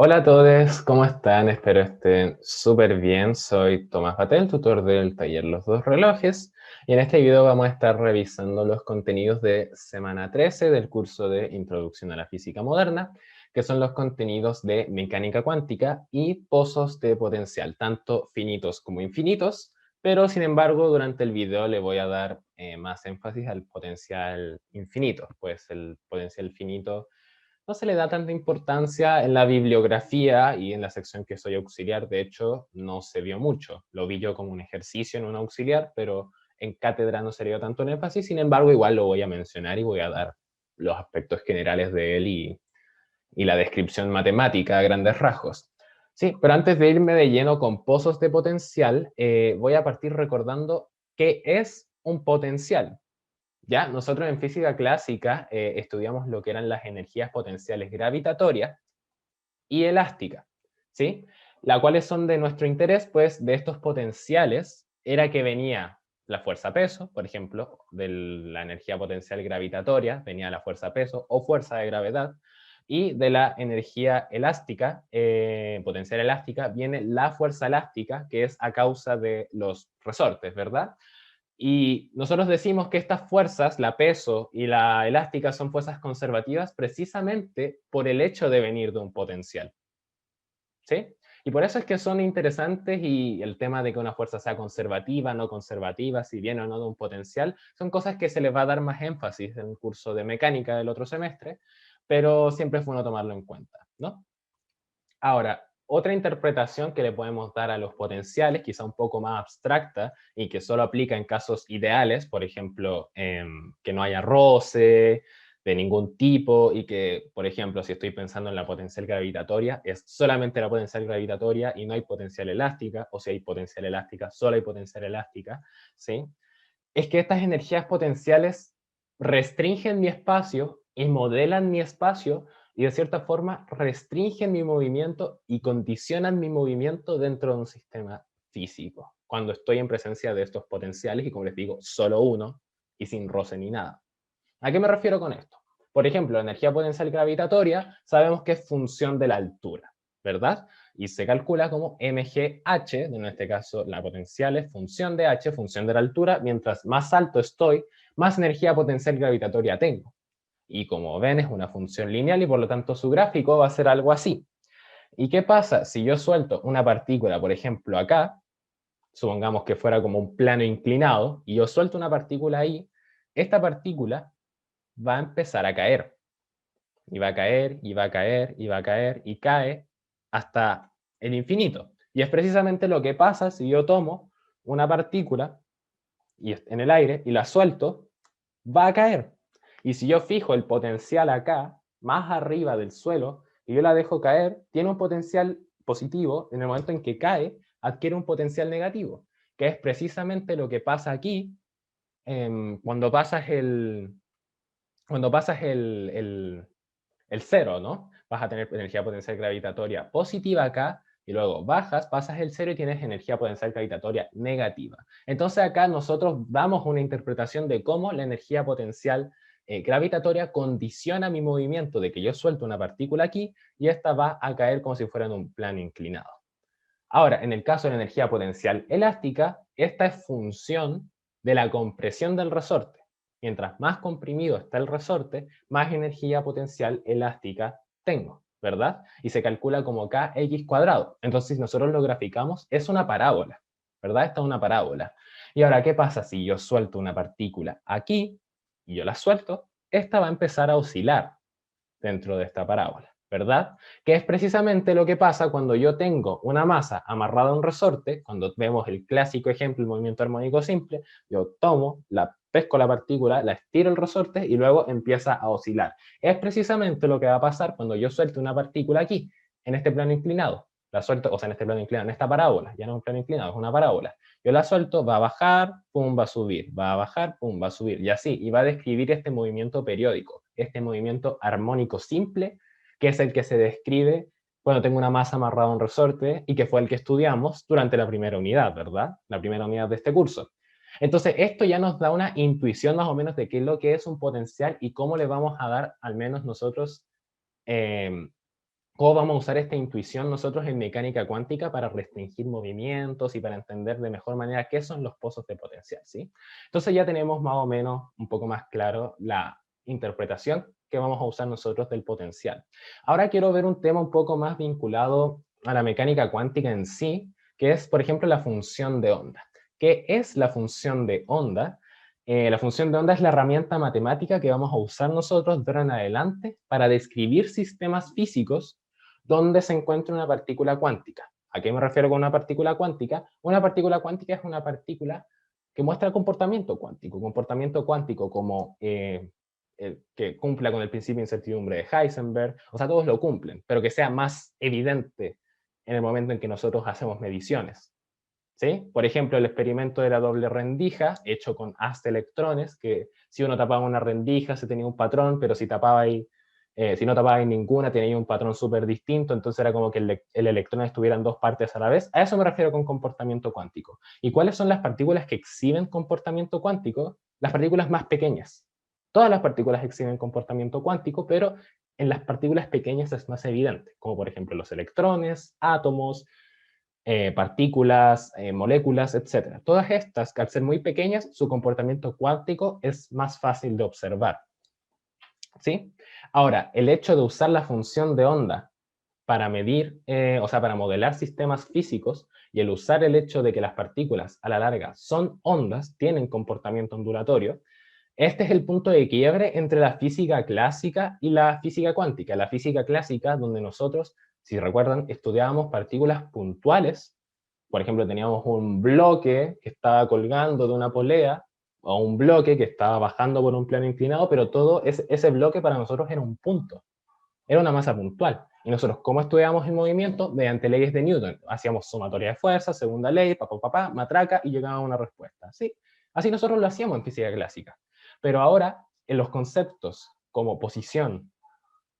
Hola a todos, ¿cómo están? Espero estén súper bien. Soy Tomás Batel, tutor del taller Los Dos Relojes, y en este video vamos a estar revisando los contenidos de semana 13 del curso de Introducción a la Física Moderna, que son los contenidos de mecánica cuántica y pozos de potencial, tanto finitos como infinitos, pero sin embargo durante el video le voy a dar más énfasis al potencial infinito, pues el potencial finito no se le da tanta importancia en la bibliografía y en la sección que soy auxiliar. De hecho, no se vio mucho. Lo vi yo como un ejercicio en un auxiliar, pero en cátedra no se le dio tanto en énfasis. Sin embargo, igual lo voy a mencionar y voy a dar los aspectos generales de él y la descripción matemática a grandes rasgos. Sí, pero antes de irme de lleno con pozos de potencial, voy a partir recordando qué es un potencial. Ya, nosotros en física clásica estudiamos lo que eran las energías potenciales gravitatorias y elásticas, ¿sí? Las cuales son de nuestro interés, pues de estos potenciales era que venía la fuerza peso, por ejemplo, de la energía potencial gravitatoria venía la fuerza peso o fuerza de gravedad, y de la energía elástica, potencial elástica, viene la fuerza elástica, que es a causa de los resortes, ¿verdad? Y nosotros decimos que estas fuerzas, la peso y la elástica, son fuerzas conservativas precisamente por el hecho de venir de un potencial. ¿Sí? Y por eso es que son interesantes, y el tema de que una fuerza sea conservativa, no conservativa, si viene o no de un potencial, son cosas que se les va a dar más énfasis en el curso de mecánica del otro semestre, pero siempre es bueno tomarlo en cuenta, ¿no? Ahora, otra interpretación que le podemos dar a los potenciales, quizá un poco más abstracta y que solo aplica en casos ideales, por ejemplo, que no haya roce de ningún tipo y que, por ejemplo, si estoy pensando en la potencial gravitatoria, es solamente la potencial gravitatoria y no hay potencial elástica, o si hay potencial elástica, solo hay potencial elástica, ¿sí? Es que estas energías potenciales restringen mi espacio y modelan mi espacio y de cierta forma restringen mi movimiento y condicionan mi movimiento dentro de un sistema físico, cuando estoy en presencia de estos potenciales y, como les digo, solo uno y sin roce ni nada. ¿A qué me refiero con esto? Por ejemplo, la energía potencial gravitatoria sabemos que es función de la altura, ¿verdad? Y se calcula como mgh, en este caso la potencial es función de h, función de la altura. Mientras más alto estoy, más energía potencial gravitatoria tengo. Y como ven, es una función lineal y por lo tanto su gráfico va a ser algo así. ¿Y qué pasa si yo suelto una partícula, por ejemplo, acá? Supongamos que fuera como un plano inclinado, y yo suelto una partícula ahí. Esta partícula va a empezar a caer. Y va a caer, y va a caer, y va a caer, y cae hasta el infinito. Y es precisamente lo que pasa si yo tomo una partícula y en el aire y la suelto, va a caer. Y si yo fijo el potencial acá, más arriba del suelo, y yo la dejo caer, tiene un potencial positivo. En el momento en que cae, adquiere un potencial negativo, que es precisamente lo que pasa aquí cuando pasas el cero, ¿no? Vas a tener energía potencial gravitatoria positiva acá, y luego bajas, pasas el cero y tienes energía potencial gravitatoria negativa. Entonces acá nosotros damos una interpretación de cómo la energía potencial gravitatoria condiciona mi movimiento, de que yo suelto una partícula aquí y esta va a caer como si fuera en un plano inclinado. Ahora, en el caso de la energía potencial elástica, esta es función de la compresión del resorte. Mientras más comprimido está el resorte, más energía potencial elástica tengo, ¿verdad? Y se calcula como kx cuadrado. Entonces, si nosotros lo graficamos, es una parábola, ¿verdad? Esta es una parábola. Y ahora, ¿qué pasa si yo suelto una partícula aquí y yo la suelto? Esta va a empezar a oscilar dentro de esta parábola, ¿verdad? Que es precisamente lo que pasa cuando yo tengo una masa amarrada a un resorte. Cuando vemos el clásico ejemplo, el movimiento armónico simple, yo tomo, la pesco la partícula, la estiro el resorte y luego empieza a oscilar. Es precisamente lo que va a pasar cuando yo suelto una partícula aquí, en este plano inclinado. La suelto, o sea, en este plano inclinado, en esta parábola, ya no es un plano inclinado, es una parábola. Yo la suelto, va a bajar, pum, va a subir, va a bajar, pum, va a subir, y así, y va a describir este movimiento periódico, este movimiento armónico simple, que es el que se describe cuando tengo una masa amarrada a un resorte, y que fue el que estudiamos durante la primera unidad, ¿verdad? La primera unidad de este curso. Entonces, esto ya nos da una intuición más o menos de qué es lo que es un potencial y cómo le vamos a dar, al menos nosotros, eh, ¿Cómo vamos a usar esta intuición nosotros en mecánica cuántica para restringir movimientos y para entender de mejor manera qué son los pozos de potencial, ¿sí? Entonces ya tenemos más o menos un poco más claro la interpretación que vamos a usar nosotros del potencial. Ahora quiero ver un tema un poco más vinculado a la mecánica cuántica en sí, que es, por ejemplo, la función de onda. ¿Qué es la función de onda? La función de onda es la herramienta matemática que vamos a usar nosotros de ahora en adelante para describir sistemas físicos donde se encuentra una partícula cuántica. ¿A qué me refiero con una partícula cuántica? Una partícula cuántica es una partícula que muestra comportamiento cuántico como que cumpla con el principio de incertidumbre de Heisenberg, o sea, todos lo cumplen, pero que sea más evidente en el momento en que nosotros hacemos mediciones. ¿Sí? Por ejemplo, el experimento de la doble rendija, hecho con haz de electrones, que si uno tapaba una rendija se tenía un patrón, pero si tapaba ahí si no tapaba en ninguna, tenía un patrón súper distinto, entonces era como que el electrón estuviera en dos partes a la vez. A eso me refiero con comportamiento cuántico. ¿Y cuáles son las partículas que exhiben comportamiento cuántico? Las partículas más pequeñas. Todas las partículas exhiben comportamiento cuántico, pero en las partículas pequeñas es más evidente, como por ejemplo los electrones, átomos, partículas, moléculas, etc. Todas estas, al ser muy pequeñas, su comportamiento cuántico es más fácil de observar. ¿Sí? Ahora, el hecho de usar la función de onda para medir, o sea, para modelar sistemas físicos, y el usar el hecho de que las partículas a la larga son ondas, tienen comportamiento ondulatorio, este es el punto de quiebre entre la física clásica y la física cuántica. La física clásica, donde nosotros, si recuerdan, estudiábamos partículas puntuales. Por ejemplo, teníamos un bloque que estaba colgando de una polea, o un bloque que estaba bajando por un plano inclinado, pero todo ese bloque para nosotros era un punto, era una masa puntual. Y nosotros, ¿cómo estudiábamos el movimiento? Mediante leyes de Newton. Hacíamos sumatoria de fuerzas, segunda ley, matraca, y llegaba a una respuesta. ¿Sí? Así nosotros lo hacíamos en física clásica. Pero ahora, en los conceptos como posición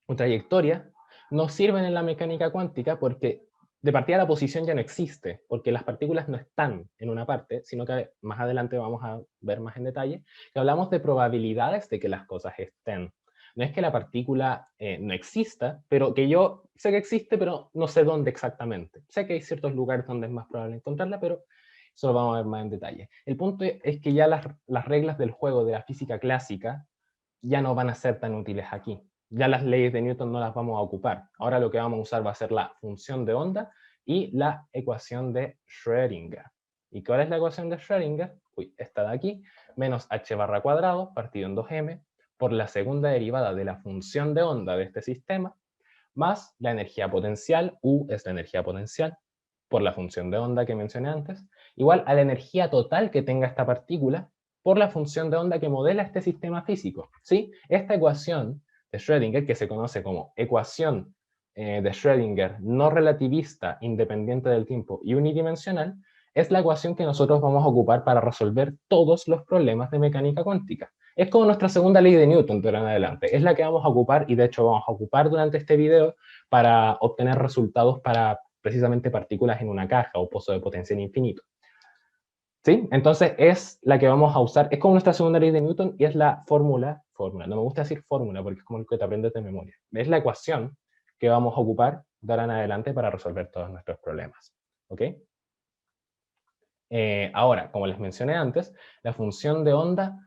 o trayectoria, nos sirven en la mecánica cuántica porque de partida la posición ya no existe, porque las partículas no están en una parte, sino que más adelante vamos a ver más en detalle, que hablamos de probabilidades de que las cosas estén. No es que la partícula no exista, pero que yo sé que existe, pero no sé dónde exactamente. Sé que hay ciertos lugares donde es más probable encontrarla, pero eso lo vamos a ver más en detalle. El punto es que ya las reglas del juego de la física clásica ya no van a ser tan útiles aquí. Ya las leyes de Newton no las vamos a ocupar. Ahora lo que vamos a usar va a ser la función de onda y la ecuación de Schrödinger. ¿Y cuál es la ecuación de Schrödinger? Uy, esta de aquí, menos h barra cuadrado partido en 2m por la segunda derivada de la función de onda de este sistema, más la energía potencial, U es la energía potencial, por la función de onda que mencioné antes, igual a la energía total que tenga esta partícula por la función de onda que modela este sistema físico. ¿Sí? Esta ecuación de Schrödinger, que se conoce como ecuación de Schrödinger no relativista, independiente del tiempo y unidimensional, es la ecuación que nosotros vamos a ocupar para resolver todos los problemas de mecánica cuántica. Es como nuestra segunda ley de Newton de ahora en adelante. Es la que vamos a ocupar y de hecho vamos a ocupar durante este video para obtener resultados para precisamente partículas en una caja o pozo de potencial infinito. ¿Sí? Entonces es la que vamos a usar, es como nuestra segunda ley de Newton y es la fórmula, no me gusta decir fórmula porque es como el que te aprendes de memoria, es la ecuación que vamos a ocupar de ahora en adelante para resolver todos nuestros problemas. ¿Ok? Ahora, como les mencioné antes, la función de onda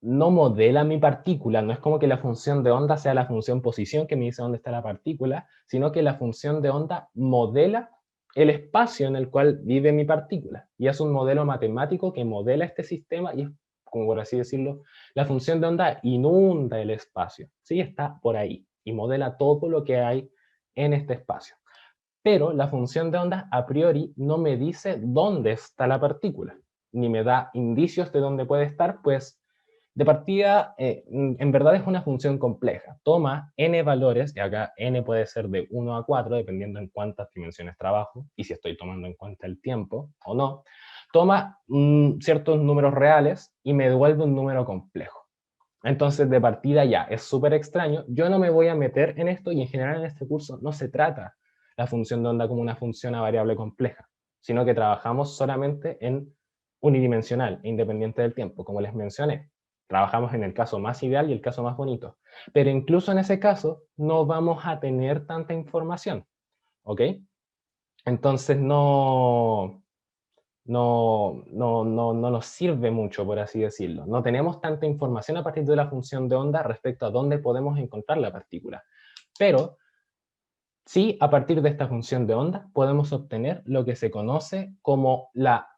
no modela mi partícula, no es como que la función de onda sea la función posición que me dice dónde está la partícula, sino que la función de onda modela el espacio en el cual vive mi partícula. Y es un modelo matemático que modela este sistema y es, como por así decirlo, la función de onda inunda el espacio, ¿sí? Está por ahí y modela todo lo que hay en este espacio. Pero la función de onda a priori no me dice dónde está la partícula, ni me da indicios de dónde puede estar, pues de partida, en verdad es una función compleja. Toma n valores, y acá n puede ser de 1 a 4, dependiendo en cuántas dimensiones trabajo, y si estoy tomando en cuenta el tiempo o no. Toma ciertos números reales y me devuelve un número complejo. Entonces, de partida ya, es súper extraño. Yo no me voy a meter en esto, y en general en este curso no se trata la función de onda como una función a variable compleja, sino que trabajamos solamente en unidimensional, independiente del tiempo, como les mencioné. trabajamos en el caso más ideal y el caso más bonito. Pero incluso en ese caso no vamos a tener tanta información, ¿ok? Entonces no nos sirve mucho, por así decirlo. No tenemos tanta información a partir de la función de onda respecto a dónde podemos encontrar la partícula. Pero sí, a partir de esta función de onda podemos obtener lo que se conoce como la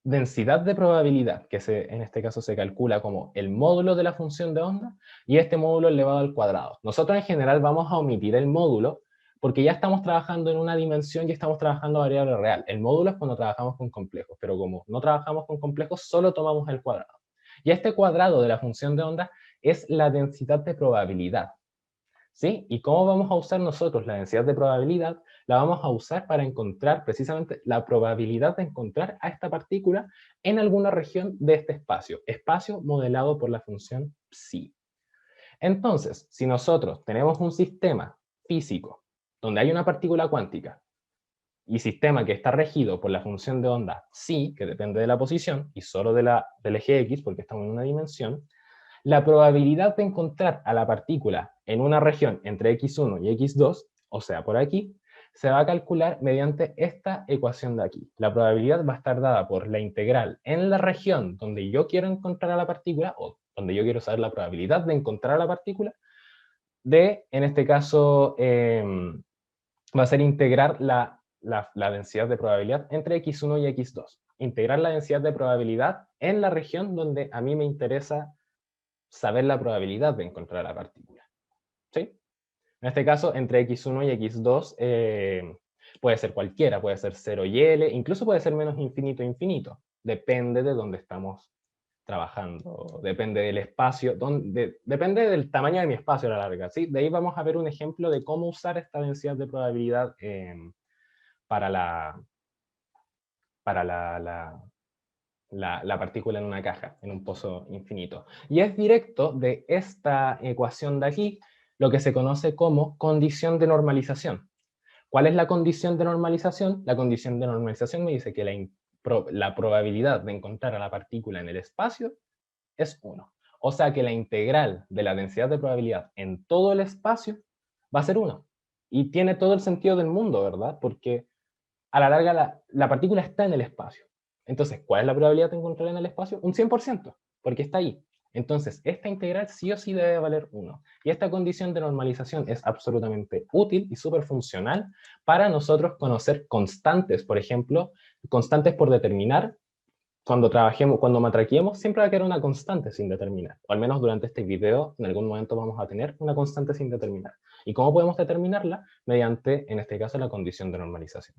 densidad de probabilidad, que en este caso se calcula como el módulo de la función de onda, y este módulo elevado al cuadrado. Nosotros en general vamos a omitir el módulo, porque ya estamos trabajando en una dimensión y estamos trabajando a variable real. El módulo es cuando trabajamos con complejos, pero como no trabajamos con complejos, solo tomamos el cuadrado. Y este cuadrado de la función de onda es la densidad de probabilidad. ¿Sí? ¿Y cómo vamos a usar nosotros la densidad de probabilidad? La vamos a usar para encontrar precisamente la probabilidad de encontrar a esta partícula en alguna región de este espacio modelado por la función psi. Entonces, si nosotros tenemos un sistema físico donde hay una partícula cuántica y sistema que está regido por la función de onda psi, que depende de la posición y solo del eje x, porque estamos en una dimensión, la probabilidad de encontrar a la partícula en una región entre x1 y x2, o sea, por aquí, se va a calcular mediante esta ecuación de aquí. La probabilidad va a estar dada por la integral en la región donde yo quiero encontrar a la partícula, o donde yo quiero saber la probabilidad de encontrar a la partícula, en este caso, va a ser integrar la densidad de probabilidad entre x1 y x2. Integrar la densidad de probabilidad en la región donde a mí me interesa saber la probabilidad de encontrar la partícula. ¿Sí? En este caso, entre x1 y x2 puede ser cualquiera, puede ser 0 y L, incluso puede ser menos infinito e infinito. Depende de dónde estamos trabajando, depende del espacio, depende del tamaño de mi espacio a la larga. ¿Sí? De ahí vamos a ver un ejemplo de cómo usar esta densidad de probabilidad para la partícula en una caja, en un pozo infinito. Y es directo de esta ecuación de aquí, lo que se conoce como condición de normalización. ¿Cuál es la condición de normalización? La condición de normalización me dice que la probabilidad de encontrar a la partícula en el espacio es 1. O sea que la integral de la densidad de probabilidad en todo el espacio va a ser 1. Y tiene todo el sentido del mundo, ¿verdad? Porque a la larga la partícula está en el espacio. Entonces, ¿cuál es la probabilidad de encontrarla en el espacio? Un 100%, porque está ahí. Entonces, esta integral sí o sí debe valer 1. Y esta condición de normalización es absolutamente útil y súper funcional para nosotros conocer constantes, por ejemplo, constantes por determinar. Cuando matraquemos, siempre va a quedar una constante sin determinar. O al menos durante este video, en algún momento vamos a tener una constante sin determinar. ¿Y cómo podemos determinarla? Mediante, en este caso, la condición de normalización.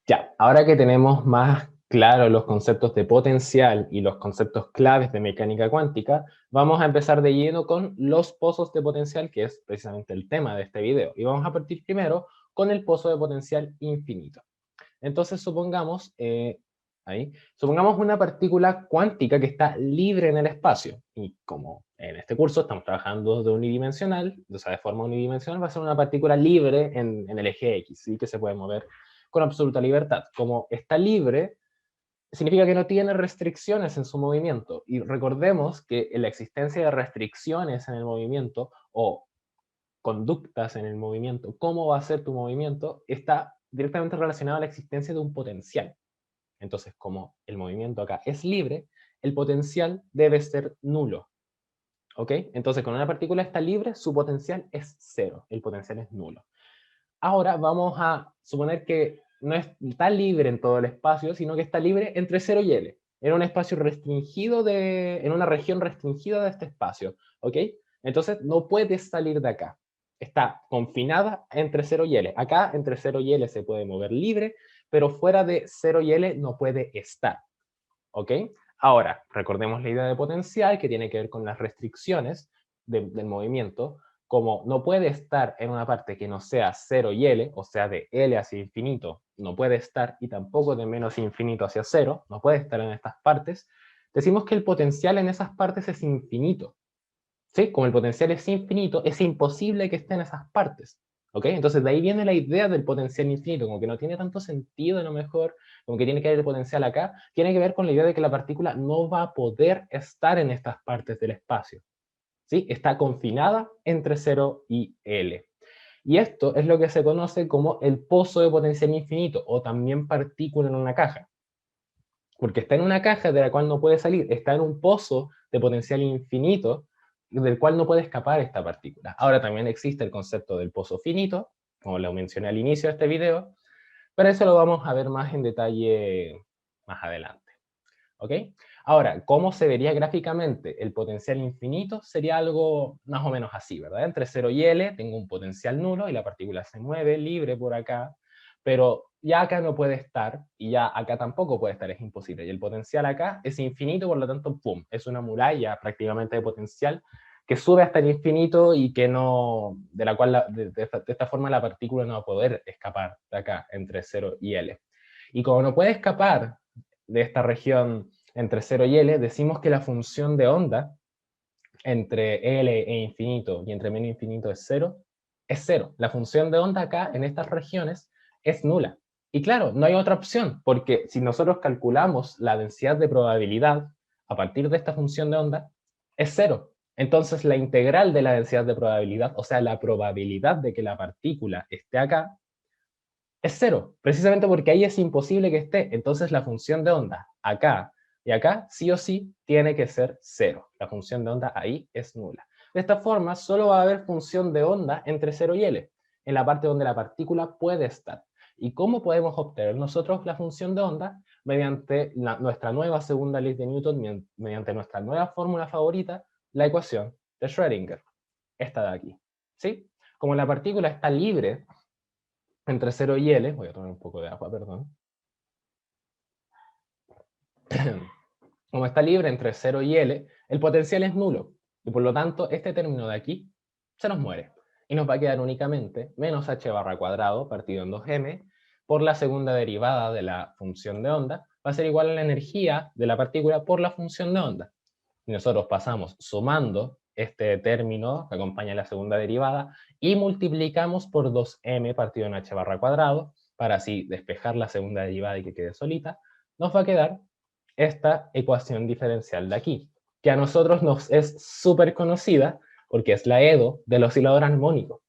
Ya, ahora que tenemos más claros los conceptos de potencial y los conceptos claves de mecánica cuántica, vamos a empezar de lleno con los pozos de potencial, que es precisamente el tema de este video. Y vamos a partir primero con el pozo de potencial infinito. Entonces supongamos, supongamos una partícula cuántica que está libre en el espacio. Y como en este curso estamos trabajando de unidimensional, o sea, de forma unidimensional, va a ser una partícula libre en el eje X, ¿sí? Que se puede mover con absoluta libertad. Como está libre, significa que no tiene restricciones en su movimiento. Y recordemos que la existencia de restricciones en el movimiento o conductas en el movimiento, cómo va a ser tu movimiento, está directamente relacionado a la existencia de un potencial. Entonces, como el movimiento acá es libre, el potencial debe ser nulo. ¿Ok? Entonces, cuando una partícula está libre, su potencial es cero, el potencial es nulo. Ahora vamos a suponer que no está libre en todo el espacio, sino que está libre entre 0 y L, en un espacio restringido, en una región restringida de este espacio, ¿ok? Entonces no puede salir de acá. Está confinada entre 0 y L. Acá entre 0 y L se puede mover libre, pero fuera de 0 y L no puede estar, ¿ok? Ahora, recordemos la idea de potencial que tiene que ver con las restricciones del movimiento. Como no puede estar en una parte que no sea 0 y L, o sea, de L hacia infinito, no puede estar, y tampoco de menos infinito hacia 0, no puede estar en estas partes, decimos que el potencial en esas partes es infinito. ¿Sí? Como el potencial es infinito, es imposible que esté en esas partes. ¿Ok? Entonces de ahí viene la idea del potencial infinito, como que no tiene tanto sentido a lo mejor, como que tiene que haber el potencial acá, tiene que ver con la idea de que la partícula no va a poder estar en estas partes del espacio. ¿Sí? Está confinada entre 0 y L. Y esto es lo que se conoce como el pozo de potencial infinito, o también partícula en una caja. Porque está en una caja de la cual no puede salir, está en un pozo de potencial infinito del cual no puede escapar esta partícula. Ahora también existe el concepto del pozo finito, como lo mencioné al inicio de este video, pero eso lo vamos a ver más en detalle más adelante. ¿Ok? Ahora, ¿cómo se vería gráficamente el potencial infinito? Sería algo más o menos así, ¿verdad? Entre 0 y L tengo un potencial nulo y la partícula se mueve libre por acá, pero ya acá no puede estar y ya acá tampoco puede estar, es imposible. Y el potencial acá es infinito, por lo tanto, ¡pum! Es una muralla prácticamente de potencial que sube hasta el infinito y que no, de la cual de esta forma la partícula no va a poder escapar de acá entre 0 y L. Y como no puede escapar de esta región entre 0 y L, decimos que la función de onda entre L e infinito y entre menos infinito es 0. La función de onda acá, en estas regiones, es nula. Y claro, no hay otra opción, porque si nosotros calculamos la densidad de probabilidad a partir de esta función de onda, es 0. Entonces la integral de la densidad de probabilidad, o sea, la probabilidad de que la partícula esté acá, es 0, precisamente porque ahí es imposible que esté. Entonces la función de onda acá y acá, sí o sí, tiene que ser 0. La función de onda ahí es nula. De esta forma, solo va a haber función de onda entre 0 y L, en la parte donde la partícula puede estar. ¿Y cómo podemos obtener nosotros la función de onda? Mediante nuestra nueva segunda ley de Newton, mediante nuestra nueva fórmula favorita, la ecuación de Schrödinger. Esta de aquí. ¿Sí? Como la partícula está libre entre 0 y L, voy a tomar un poco de agua, perdón. Como está libre entre 0 y L, el potencial es nulo, y por lo tanto este término de aquí se nos muere, y nos va a quedar únicamente menos h barra cuadrado partido en 2m por la segunda derivada de la función de onda, va a ser igual a la energía de la partícula por la función de onda. Y nosotros pasamos sumando este término que acompaña la segunda derivada y multiplicamos por 2m partido en h barra cuadrado, para así despejar la segunda derivada y que quede solita, nos va a quedar esta ecuación diferencial de aquí, que a nosotros nos es súper conocida porque es la EDO del oscilador armónico.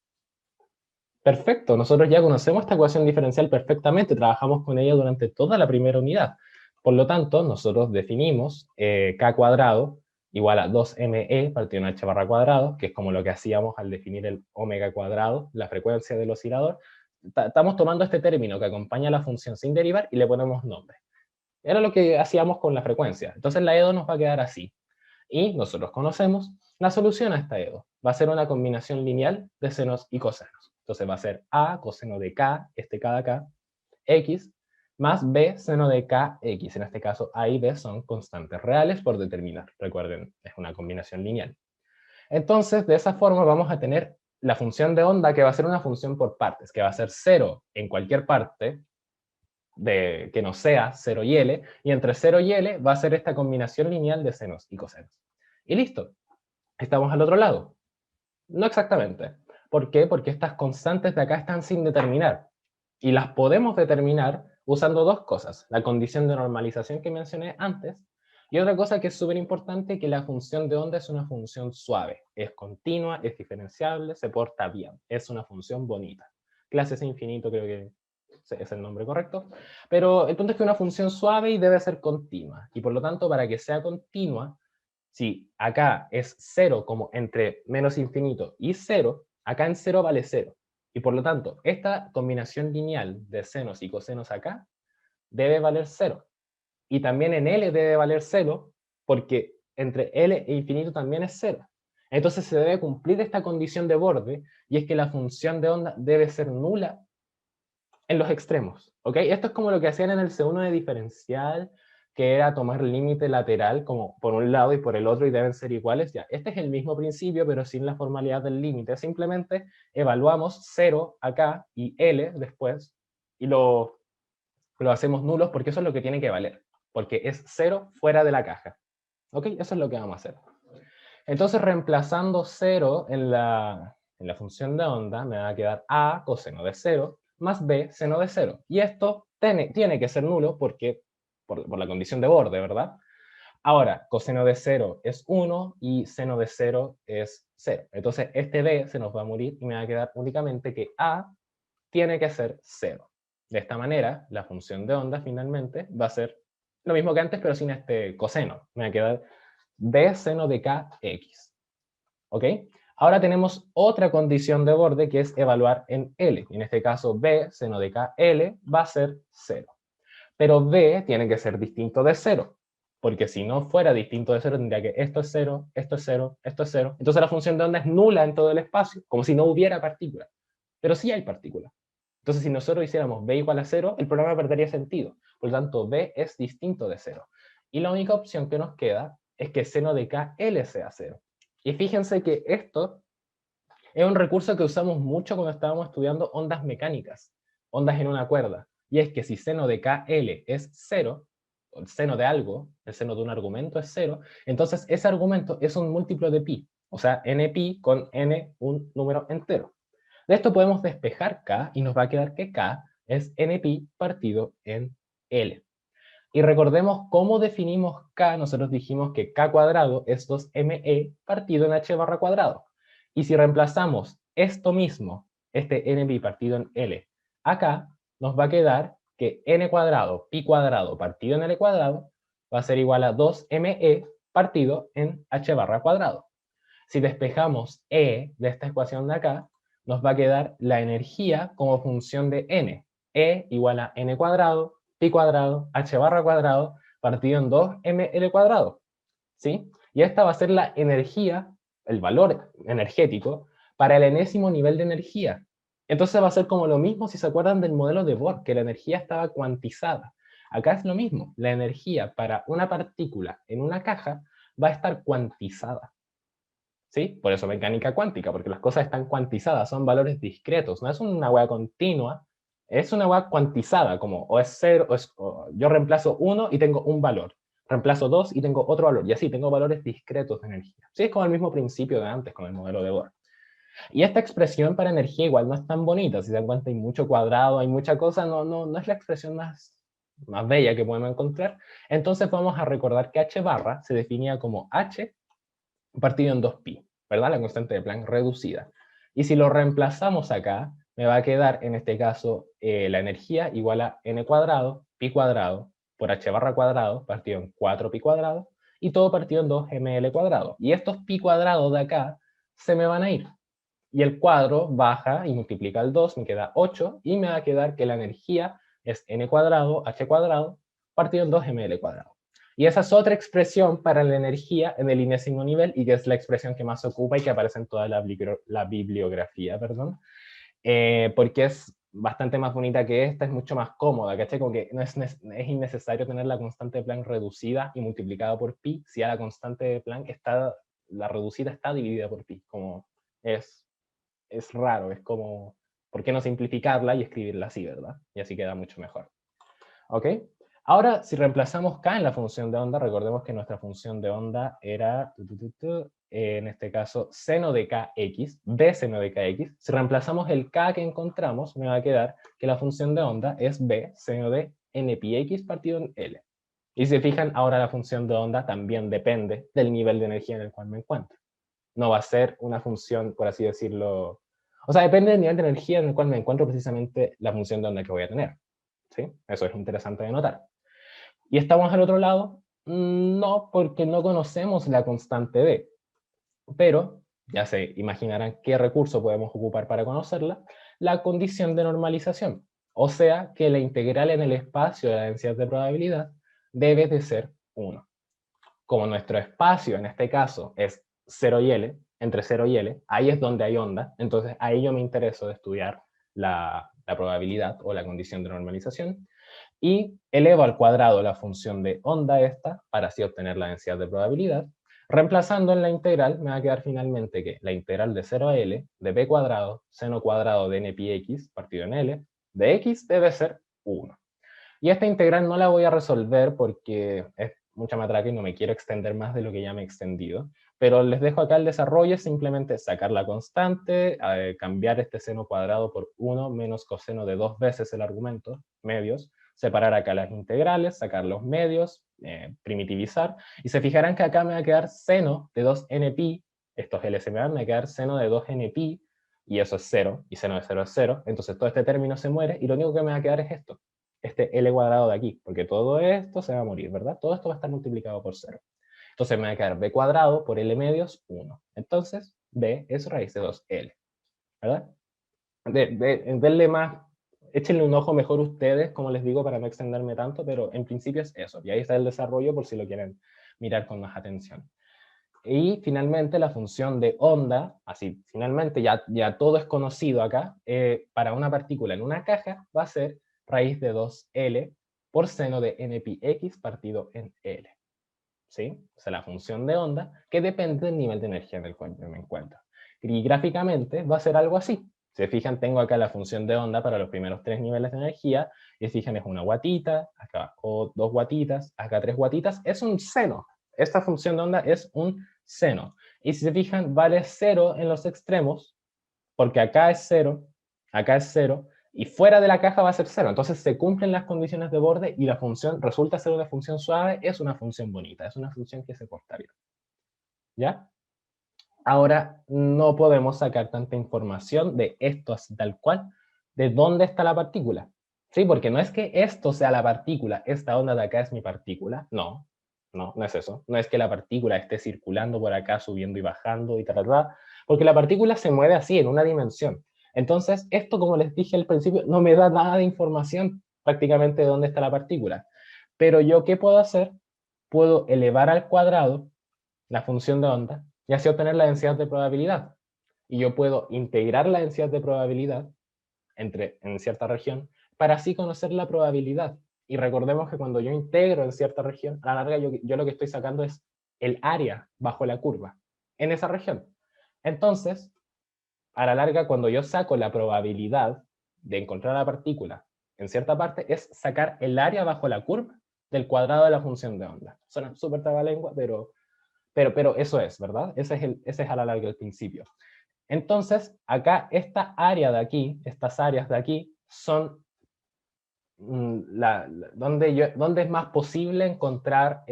Perfecto, nosotros ya conocemos esta ecuación diferencial perfectamente, trabajamos con ella durante toda la primera unidad. Por lo tanto, nosotros definimos k cuadrado igual a 2me partido en h barra cuadrado, que es como lo que hacíamos al definir el omega cuadrado, la frecuencia del oscilador. Estamos tomando este término que acompaña a la función sin derivar y le ponemos nombre. Era lo que hacíamos con la frecuencia. Entonces la EDO nos va a quedar así. Y nosotros conocemos la solución a esta EDO. Va a ser una combinación lineal de senos y cosenos. Entonces va a ser A coseno de K, este K de acá, X, más B seno de KX. En este caso A y B son constantes reales por determinar. Recuerden, es una combinación lineal. Entonces, de esa forma vamos a tener la función de onda que va a ser una función por partes, que va a ser 0 en cualquier parte, que no sea 0 y L, y entre 0 y L va a ser esta combinación lineal de senos y cosenos. Y listo, estamos al otro lado. No exactamente. ¿Por qué? Porque estas constantes de acá están sin determinar. Y las podemos determinar usando dos cosas. La condición de normalización que mencioné antes, y otra cosa que es súper importante, que la función de onda es una función suave. Es continua, es diferenciable, se porta bien. Es una función bonita. Clases infinito creo que es el nombre correcto, pero el punto es que es una función suave y debe ser continua, y por lo tanto, para que sea continua, si acá es 0 como entre menos infinito y 0, acá en 0 vale 0, y por lo tanto, esta combinación lineal de senos y cosenos acá debe valer 0, y también en L debe valer 0, porque entre L e infinito también es 0. Entonces se debe cumplir esta condición de borde, y es que la función de onda debe ser nula en los extremos, ¿ok? Esto es como lo que hacían en el C1 de diferencial, que era tomar límite lateral como por un lado y por el otro y deben ser iguales. Ya, este es el mismo principio, pero sin la formalidad del límite. Simplemente evaluamos 0 acá y L después y lo hacemos nulos porque eso es lo que tiene que valer, porque es 0 fuera de la caja. ¿Ok? Eso es lo que vamos a hacer. Entonces, reemplazando 0 en la en la función de onda me va a quedar a coseno de 0 más b seno de 0. Y esto tiene que ser nulo porque, por la condición de borde, ¿verdad? Ahora, coseno de 0 es 1 y seno de 0 es 0. Entonces este b se nos va a morir y me va a quedar únicamente que a tiene que ser 0. De esta manera, la función de onda finalmente va a ser lo mismo que antes, pero sin este coseno. Me va a quedar b seno de kx. ¿Ok? Ahora tenemos otra condición de borde que es evaluar en L. En este caso, b seno de KL va a ser 0. Pero b tiene que ser distinto de 0. Porque si no fuera distinto de 0, tendría que esto es 0, esto es 0, esto es 0. Entonces la función de onda es nula en todo el espacio, como si no hubiera partícula. Pero sí hay partícula. Entonces, si nosotros hiciéramos b igual a 0, el programa perdería sentido. Por lo tanto, b es distinto de 0. Y la única opción que nos queda es que seno de KL sea 0. Y fíjense que esto es un recurso que usamos mucho cuando estábamos estudiando ondas mecánicas, ondas en una cuerda. Y es que si seno de KL es 0, o el seno de algo, el seno de un argumento es 0, entonces ese argumento es un múltiplo de pi, o sea, npi con n un número entero. De esto podemos despejar k y nos va a quedar que k es npi partido en L. Y recordemos cómo definimos k. Nosotros dijimos que k cuadrado es 2me partido en h barra cuadrado. Y si reemplazamos esto mismo, este npi partido en L, acá, nos va a quedar que n cuadrado, pi cuadrado partido en L cuadrado, va a ser igual a 2me partido en h barra cuadrado. Si despejamos e de esta ecuación de acá, nos va a quedar la energía como función de n. E igual a n cuadrado, pi cuadrado, h barra cuadrado, partido en 2ml cuadrado. ¿Sí? Y esta va a ser la energía, el valor energético, para el enésimo nivel de energía. Entonces va a ser como lo mismo si se acuerdan del modelo de Bohr, que la energía estaba cuantizada. Acá es lo mismo, la energía para una partícula en una caja va a estar cuantizada. ¿Sí? Por eso mecánica cuántica, porque las cosas están cuantizadas, son valores discretos, no es una hueá continua, es una hueá cuantizada, como o es 0, o yo reemplazo 1 y tengo un valor, reemplazo 2 y tengo otro valor, y así tengo valores discretos de energía. Sí, es como el mismo principio de antes con el modelo de Bohr. Y esta expresión para energía igual no es tan bonita, si se dan cuenta hay mucho cuadrado, hay mucha cosa, no es la expresión más bella que podemos encontrar. Entonces vamos a recordar que h barra se definía como h partido en 2pi, ¿verdad? La constante de Planck reducida. Y si lo reemplazamos acá, me va a quedar, en este caso, la energía igual a n cuadrado, pi cuadrado, por h barra cuadrado, partido en 4pi cuadrado, y todo partido en 2ml cuadrado. Y estos pi cuadrados de acá se me van a ir. Y el cuadro baja y multiplica el 2, me queda 8, y me va a quedar que la energía es n cuadrado, h cuadrado, partido en 2ml cuadrado. Y esa es otra expresión para la energía en el enésimo nivel y que es la expresión que más se ocupa y que aparece en toda la bibliografía, perdón, porque es bastante más bonita que esta, es mucho más cómoda, ¿cachai? Como que es innecesario tener la constante de Planck reducida y multiplicada por pi si a la constante de Planck la reducida está dividida por pi, como es raro, es como, ¿por qué no simplificarla y escribirla así, verdad? Y así queda mucho mejor. ¿Ok? Ahora, si reemplazamos k en la función de onda, recordemos que nuestra función de onda era, en este caso, seno de kx, b seno de kx. Si reemplazamos el k que encontramos, me va a quedar que la función de onda es b seno de npx partido en L. Y si se fijan, ahora la función de onda también depende del nivel de energía en el cual me encuentro. No va a ser una función, por así decirlo, o sea, depende del nivel de energía en el cual me encuentro precisamente la función de onda que voy a tener. ¿Sí? Eso es interesante de notar. ¿Y estamos al otro lado? No, porque no conocemos la constante D. Pero ya se imaginarán qué recurso podemos ocupar para conocerla, la condición de normalización. O sea, que la integral en el espacio de la densidad de probabilidad debe de ser 1. Como nuestro espacio en este caso es 0 y L, entre 0 y L, ahí es donde hay onda, entonces ahí yo me intereso de estudiar la probabilidad o la condición de normalización, y elevo al cuadrado la función de onda esta para así obtener la densidad de probabilidad. Reemplazando en la integral me va a quedar finalmente que la integral de 0 a L de b cuadrado seno cuadrado de n pi x partido en L de x debe ser 1. Y esta integral no la voy a resolver porque es mucha matraca y no me quiero extender más de lo que ya me he extendido, Pero les dejo acá el desarrollo, es simplemente sacar la constante, cambiar este seno cuadrado por 1 menos coseno de 2 veces el argumento, medios, separar acá las integrales, sacar los medios, primitivizar, y se fijarán que acá me va a quedar seno de 2nπ, estos LCMA me va a quedar seno de 2nπ, y eso es 0, y seno de 0 es 0, entonces todo este término se muere, y lo único que me va a quedar es esto, este L cuadrado de aquí, porque todo esto se va a morir, ¿verdad? Todo esto va a estar multiplicado por 0. Entonces me va a quedar b cuadrado por L medios 1. Entonces, b es raíz de 2L, ¿verdad? Denle más, échenle un ojo mejor ustedes, como les digo, para no extenderme tanto, pero en principio es eso. Y ahí está el desarrollo por si lo quieren mirar con más atención. Y finalmente la función de onda, así, finalmente ya todo es conocido acá, para una partícula en una caja va a ser raíz de 2L por seno de nπx partido en L. ¿Sí? O sea, la función de onda que depende del nivel de energía en el cual yo me encuentro. Y gráficamente va a ser algo así. Si se fijan, tengo acá la función de onda para los primeros 3 niveles de energía, y se fijan, es una guatita, acá o 2 guatitas, acá 3 guatitas, es un seno. Esta función de onda es un seno. Y si se fijan, vale 0 en los extremos, porque acá es 0, y fuera de la caja va a ser 0. Entonces se cumplen las condiciones de borde y la función resulta ser una función suave, es una función bonita, es una función que se porta bien. ¿Ya? Ahora no podemos sacar tanta información de esto así tal cual, de dónde está la partícula. ¿Sí? Porque no es que esto sea la partícula, esta onda de acá es mi partícula, no, no es eso. No es que la partícula esté circulando por acá, subiendo y bajando y tal, porque la partícula se mueve así, en una dimensión. Entonces, esto, como les dije al principio, no me da nada de información prácticamente de dónde está la partícula. Pero yo, ¿qué puedo hacer? Puedo elevar al cuadrado la función de onda y así obtener la densidad de probabilidad. Y yo puedo integrar la densidad de probabilidad en cierta región para así conocer la probabilidad. Y recordemos que cuando yo integro en cierta región, a la larga yo lo que estoy sacando es el área bajo la curva en esa región. Entonces, a la larga, cuando yo saco la probabilidad de encontrar la partícula en cierta parte, es sacar el área bajo la curva del cuadrado de la función de onda. Suena súper trabalengua, pero eso es, ¿verdad? Ese es a la larga el principio. Entonces, acá esta área de aquí, estas áreas de aquí, son donde es más posible encontrar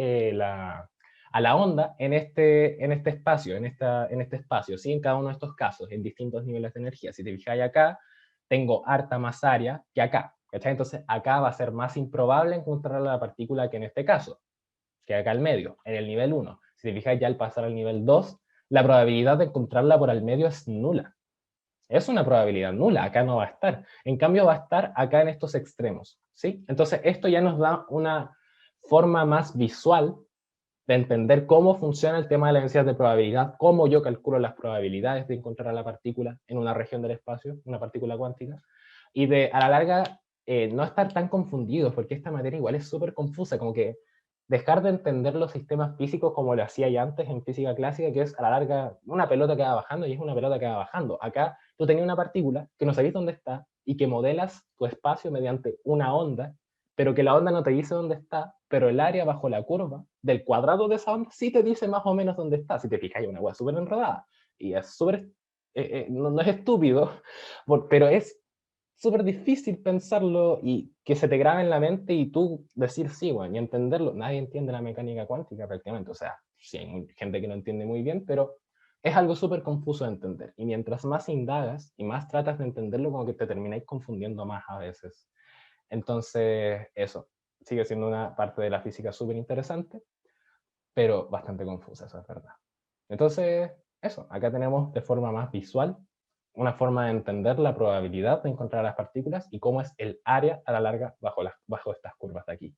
a la onda en este espacio, en este espacio, ¿sí? En cada uno de estos casos, en distintos niveles de energía. Si te fijáis acá, tengo harta más área que acá, ¿cachai? Entonces acá va a ser más improbable encontrar la partícula que en este caso, que acá al medio, en el nivel 1. Si te fijáis ya al pasar al nivel 2, la probabilidad de encontrarla por al medio es nula. Es una probabilidad nula, acá no va a estar. En cambio va a estar acá en estos extremos, ¿sí? Entonces esto ya nos da una forma más visual de entender cómo funciona el tema de la densidad de probabilidad, cómo yo calculo las probabilidades de encontrar a la partícula en una región del espacio, una partícula cuántica, y de a la larga no estar tan confundidos, porque esta materia igual es súper confusa, como que dejar de entender los sistemas físicos como lo hacía ya antes en física clásica, que es a la larga una pelota que va bajando y es una pelota que va bajando. Acá tú tenías una partícula que no sabías dónde está y que modelas tu espacio mediante una onda, pero que la onda no te dice dónde está, pero el área bajo la curva del cuadrado de esa onda sí te dice más o menos dónde está. Si te fijas, hay una hueá súper enredada. Y es súper, no es estúpido, pero es súper difícil pensarlo y que se te grabe en la mente y tú decir sí, bueno, y entenderlo. Nadie entiende la mecánica cuántica prácticamente. O sea, sí hay gente que lo entiende muy bien, pero es algo súper confuso de entender. Y mientras más indagas y más tratas de entenderlo, como que te termináis confundiendo más a veces. Entonces, eso, sigue siendo una parte de la física súper interesante, pero bastante confusa, eso es verdad. Entonces, eso, acá tenemos de forma más visual una forma de entender la probabilidad de encontrar las partículas y cómo es el área a la larga bajo estas curvas de aquí.